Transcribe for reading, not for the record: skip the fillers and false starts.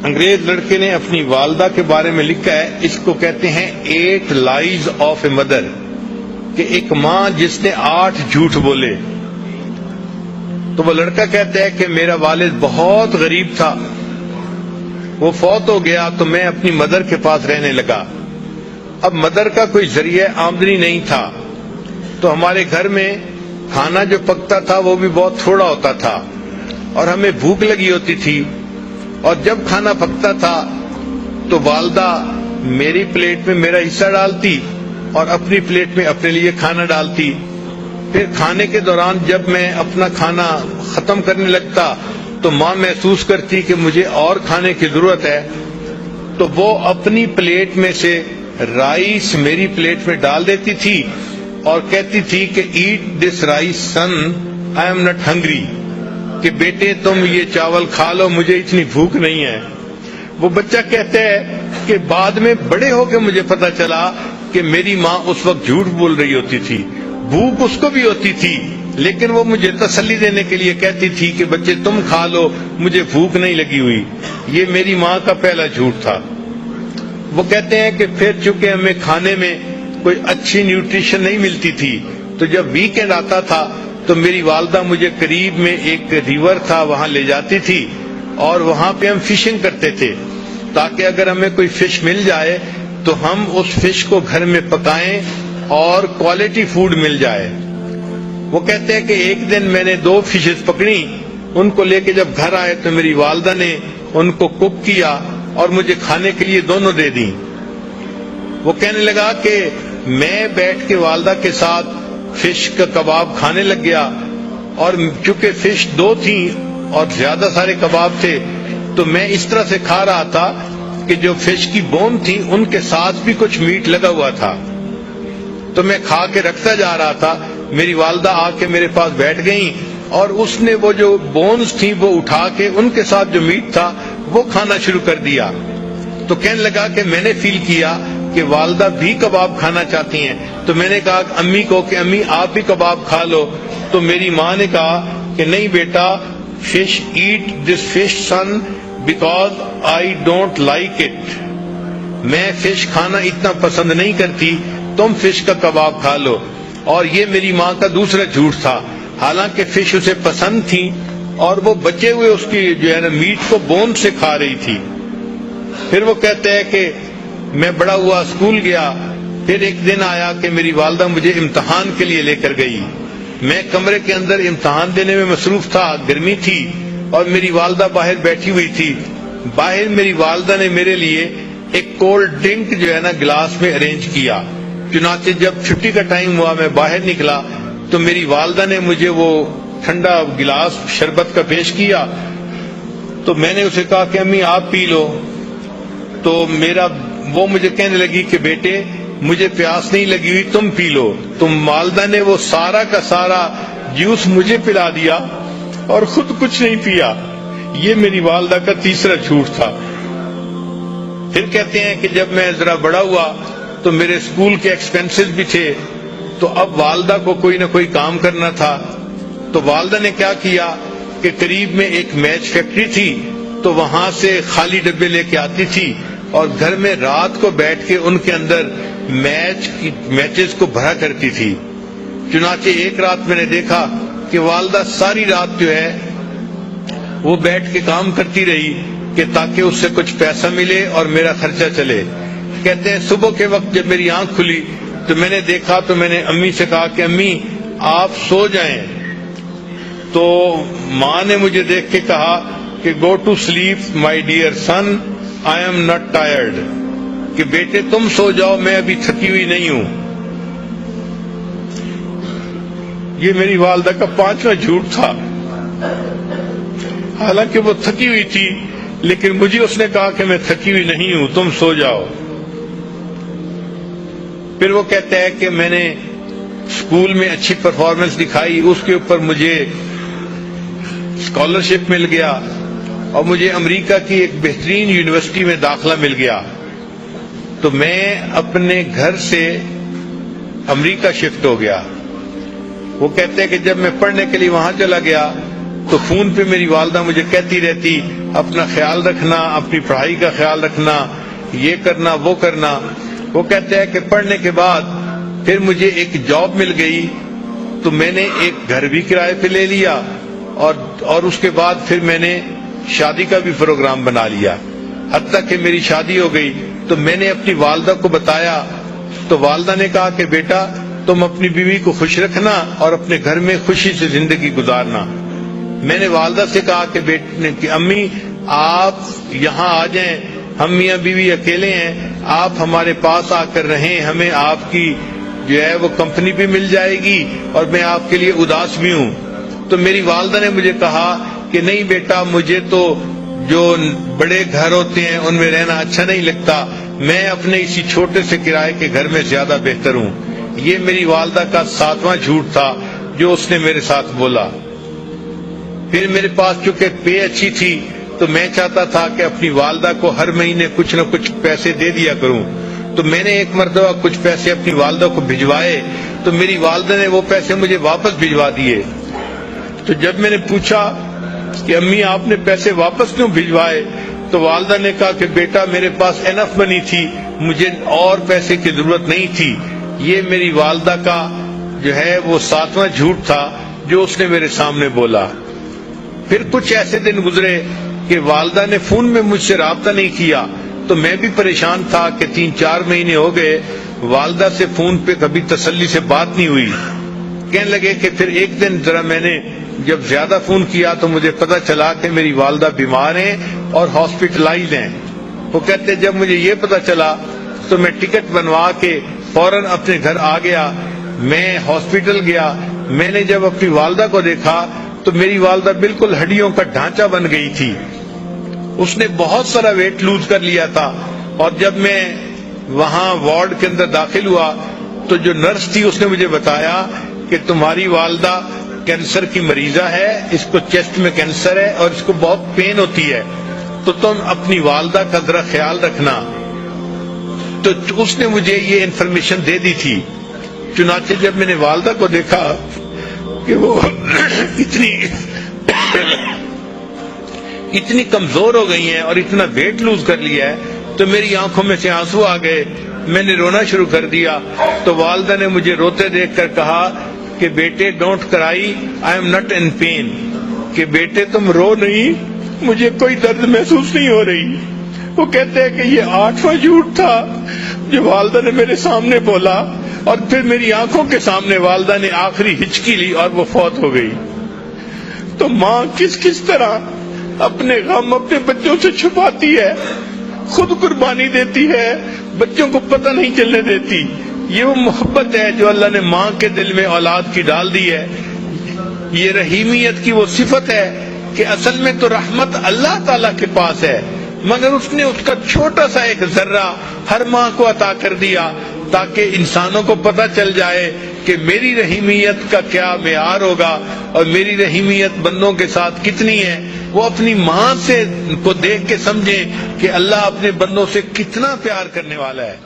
انگریز لڑکے نے اپنی والدہ کے بارے میں لکھا ہے، اس کو کہتے ہیں 8 لائز آف اے مدر، کہ ایک ماں جس نے 8 جھوٹ بولے۔ تو وہ لڑکا کہتا ہے کہ میرا والد بہت غریب تھا، وہ فوت ہو گیا تو میں اپنی مدر کے پاس رہنے لگا۔ اب مدر کا کوئی ذریعہ آمدنی نہیں تھا، تو ہمارے گھر میں کھانا جو پکتا تھا وہ بھی بہت تھوڑا ہوتا تھا، اور ہمیں بھوک لگی ہوتی تھی، اور جب کھانا پکتا تھا تو والدہ میری پلیٹ میں میرا حصہ ڈالتی اور اپنی پلیٹ میں اپنے لیے کھانا ڈالتی۔ پھر کھانے کے دوران جب میں اپنا کھانا ختم کرنے لگتا تو ماں محسوس کرتی کہ مجھے اور کھانے کی ضرورت ہے، تو وہ اپنی پلیٹ میں سے رائس میری پلیٹ میں ڈال دیتی تھی اور کہتی تھی کہ eat this rice son, I am not hungry, کہ بیٹے تم یہ چاول کھا لو، مجھے اتنی بھوک نہیں ہے۔ وہ بچہ کہتا ہے کہ بعد میں بڑے ہو کے مجھے پتا چلا کہ میری ماں اس وقت جھوٹ بول رہی ہوتی تھی، بھوک اس کو بھی ہوتی تھی، لیکن وہ مجھے تسلی دینے کے لیے کہتی تھی کہ بچے تم کھا لو، مجھے بھوک نہیں لگی ہوئی۔ یہ میری ماں کا پہلا جھوٹ تھا۔ وہ کہتے ہیں کہ پھر چونکہ ہمیں کھانے میں کوئی اچھی نیوٹریشن نہیں ملتی تھی، تو جب ویکینڈ آتا تھا تو میری والدہ مجھے قریب میں ایک ریور تھا وہاں لے جاتی تھی، اور وہاں پہ ہم فشنگ کرتے تھے، تاکہ اگر ہمیں کوئی فش مل جائے تو ہم اس فش کو گھر میں پکائیں اور کوالٹی فوڈ مل جائے۔ وہ کہتے ہیں کہ ایک دن میں نے 2 فشز پکڑی، ان کو لے کے جب گھر آئے تو میری والدہ نے ان کو کوک کیا اور مجھے کھانے کے لیے دونوں دے دیں۔ وہ کہنے لگا کہ میں بیٹھ کے والدہ کے ساتھ فش کا کباب کھانے لگ گیا، اور چونکہ فش 2 تھیں اور زیادہ سارے کباب تھے، تو میں اس طرح سے کھا رہا تھا کہ جو فش کی بون تھی ان کے ساتھ بھی کچھ میٹ لگا ہوا تھا، تو میں کھا کے رکھتا جا رہا تھا۔ میری والدہ آ کے میرے پاس بیٹھ گئیں اور اس نے وہ جو بونز تھیں وہ اٹھا کے ان کے ساتھ جو میٹ تھا وہ کھانا شروع کر دیا۔ تو کہنے لگا کہ میں نے فیل کیا کہ والدہ بھی کباب کھانا چاہتی ہیں، تو میں نے کہا امی کو کہ امی آپ بھی کباب کھا لو، تو میری ماں نے کہا کہ نہیں بیٹا، fish eat this fish son because I don't like it, میں فش کھانا اتنا پسند نہیں کرتی، تم فش کا کباب کھا لو۔ اور یہ میری ماں کا دوسرا جھوٹ تھا، حالانکہ فش اسے پسند تھی اور وہ بچے ہوئے اس کی جو ہے نا میٹ کو بون سے کھا رہی تھی۔ پھر وہ کہتے ہیں کہ میں بڑا ہوا، اسکول گیا، پھر ایک دن آیا کہ میری والدہ مجھے امتحان کے لیے لے کر گئی۔ میں کمرے کے اندر امتحان دینے میں مصروف تھا، گرمی تھی، اور میری والدہ باہر بیٹھی ہوئی تھی۔ باہر میری والدہ نے میرے لیے ایک کولڈ ڈرنک جو ہے نا گلاس میں ارینج کیا۔ چنانچہ جب چھٹی کا ٹائم ہوا میں باہر نکلا تو میری والدہ نے مجھے وہ ٹھنڈا گلاس شربت کا پیش کیا، تو میں نے اسے کہا کہ امی آپ پی لو، تو وہ مجھے کہنے لگی کہ بیٹے مجھے پیاس نہیں لگی ہوئی، تم پی لو۔ تو والدہ نے وہ سارا کا سارا جوس مجھے پلا دیا اور خود کچھ نہیں پیا۔ یہ میری والدہ کا تیسرا جھوٹ تھا۔ پھر کہتے ہیں کہ جب میں ذرا بڑا ہوا تو میرے اسکول کے ایکسپینسز بھی تھے، تو اب والدہ کو کوئی نہ کوئی کام کرنا تھا، تو والدہ نے کیا کیا کہ قریب میں ایک میچ فیکٹری تھی، تو وہاں سے خالی ڈبے لے کے آتی تھی اور گھر میں رات کو بیٹھ کے ان کے اندر میچز کو بھرا کرتی تھی۔ چنانچہ ایک رات میں نے دیکھا کہ والدہ ساری رات جو ہے وہ بیٹھ کے کام کرتی رہی کہ تاکہ اس سے کچھ پیسہ ملے اور میرا خرچہ چلے۔ کہتے ہیں صبح کے وقت جب میری آنکھ کھلی تو میں نے دیکھا، تو میں نے امی سے کہا کہ امی آپ سو جائیں، تو ماں نے مجھے دیکھ کے کہا کہ go to sleep my dear son, I am not tired, کہ بیٹے تم سو جاؤ، میں ابھی تھکی ہوئی نہیں ہوں۔ یہ میری والدہ کا 5واں جھوٹ تھا۔ حالانکہ وہ تھکی ہوئی تھی، لیکن مجھے اس نے کہا کہ میں تھکی ہوئی نہیں ہوں، تم سو جاؤ۔ پھر وہ کہتا ہے کہ میں نے اسکول میں اچھی پرفارمنس دکھائی، اس کے اوپر مجھے اسکالرشپ مل گیا اور مجھے امریکہ کی ایک بہترین یونیورسٹی میں داخلہ مل گیا، تو میں اپنے گھر سے امریکہ شفٹ ہو گیا۔ وہ کہتے ہیں کہ جب میں پڑھنے کے لیے وہاں چلا گیا تو فون پہ میری والدہ مجھے کہتی رہتی اپنا خیال رکھنا، اپنی پڑھائی کا خیال رکھنا، یہ کرنا وہ کرنا۔ وہ کہتے ہیں کہ پڑھنے کے بعد پھر مجھے ایک جاب مل گئی، تو میں نے ایک گھر بھی کرائے پہ لے لیا، اور اس کے بعد پھر میں نے شادی کا بھی پروگرام بنا لیا۔ حتیٰ کہ میری شادی ہو گئی تو میں نے اپنی والدہ کو بتایا، تو والدہ نے کہا کہ بیٹا تم اپنی بیوی کو خوش رکھنا اور اپنے گھر میں خوشی سے زندگی گزارنا۔ میں نے والدہ سے کہا کہ امی آپ یہاں آ جائیں، ہم میاں بیوی اکیلے ہیں، آپ ہمارے پاس آ کر رہیں، ہمیں آپ کی جو ہے وہ کمپنی بھی مل جائے گی اور میں آپ کے لیے اداس بھی ہوں۔ تو میری والدہ نے مجھے کہا کہ نہیں بیٹا، مجھے تو جو بڑے گھر ہوتے ہیں ان میں رہنا اچھا نہیں لگتا، میں اپنے اسی چھوٹے سے کرائے کے گھر میں زیادہ بہتر ہوں۔ یہ میری والدہ کا 7واں جھوٹ تھا جو اس نے میرے ساتھ بولا۔ پھر میرے پاس چونکہ پے اچھی تھی تو میں چاہتا تھا کہ اپنی والدہ کو ہر مہینے کچھ نہ کچھ پیسے دے دیا کروں، تو میں نے ایک مرتبہ کچھ پیسے اپنی والدہ کو بھجوائے تو میری والدہ نے وہ پیسے مجھے واپس بھجوا دیے۔ تو جب میں نے پوچھا کہ امی آپ نے پیسے واپس کیوں بھجوائے، تو والدہ نے کہا کہ بیٹا میرے پاس انف منی تھی، مجھے اور پیسے کی ضرورت نہیں تھی۔ یہ میری والدہ کا جو ہے وہ 7واں جھوٹ تھا جو اس نے میرے سامنے بولا۔ پھر کچھ ایسے دن گزرے کہ والدہ نے فون میں مجھ سے رابطہ نہیں کیا، تو میں بھی پریشان تھا کہ 3-4 مہینے ہو گئے والدہ سے فون پہ کبھی تسلی سے بات نہیں ہوئی۔ کہنے لگے کہ پھر ایک دن ذرا میں نے جب زیادہ فون کیا تو مجھے پتا چلا کہ میری والدہ بیمار ہیں اور ہاسپٹلائز ہیں۔ وہ کہتے جب مجھے یہ پتا چلا تو میں ٹکٹ بنوا کے فوراً اپنے گھر آ گیا۔ میں ہاسپٹل گیا، میں نے جب اپنی والدہ کو دیکھا تو میری والدہ بالکل ہڈیوں کا ڈھانچہ بن گئی تھی، اس نے بہت سارا ویٹ لوز کر لیا تھا۔ اور جب میں وہاں وارڈ کے اندر داخل ہوا تو جو نرس تھی اس نے مجھے بتایا کہ تمہاری والدہ کینسر کی مریضہ ہے، اس کو چیسٹ میں کینسر ہے اور اس کو بہت پین ہوتی ہے، تو تم اپنی والدہ کا ذرا خیال رکھنا۔ تو اس نے مجھے یہ انفارمیشن دے دی تھی۔ چنانچہ جب میں نے والدہ کو دیکھا کہ وہ اتنی کمزور ہو گئی ہیں اور اتنا ویٹ لوز کر لیا ہے تو میری آنکھوں میں سے آنسو آ گئے، میں نے رونا شروع کر دیا۔ تو والدہ نے مجھے روتے دیکھ کر کہا کہ بیٹے don't cry, I am not in pain, کہ بیٹے تم رو نہیں، مجھے کوئی درد محسوس نہیں ہو رہی۔ وہ کہتے ہیں کہ یہ 8واں جھوٹ تھا جو والدہ نے میرے سامنے بولا، اور پھر میری آنکھوں کے سامنے والدہ نے آخری ہچکی لی اور وہ فوت ہو گئی۔ تو ماں کس طرح اپنے غم اپنے بچوں سے چھپاتی ہے، خود قربانی دیتی ہے، بچوں کو پتہ نہیں چلنے دیتی۔ یہ وہ محبت ہے جو اللہ نے ماں کے دل میں اولاد کی ڈال دی ہے۔ یہ رحیمیت کی وہ صفت ہے کہ اصل میں تو رحمت اللہ تعالیٰ کے پاس ہے، مگر اس نے اس کا چھوٹا سا ایک ذرہ ہر ماں کو عطا کر دیا تاکہ انسانوں کو پتہ چل جائے کہ میری رحیمیت کا کیا معیار ہوگا اور میری رحیمیت بندوں کے ساتھ کتنی ہے۔ وہ اپنی ماں سے کو دیکھ کے سمجھیں کہ اللہ اپنے بندوں سے کتنا پیار کرنے والا ہے۔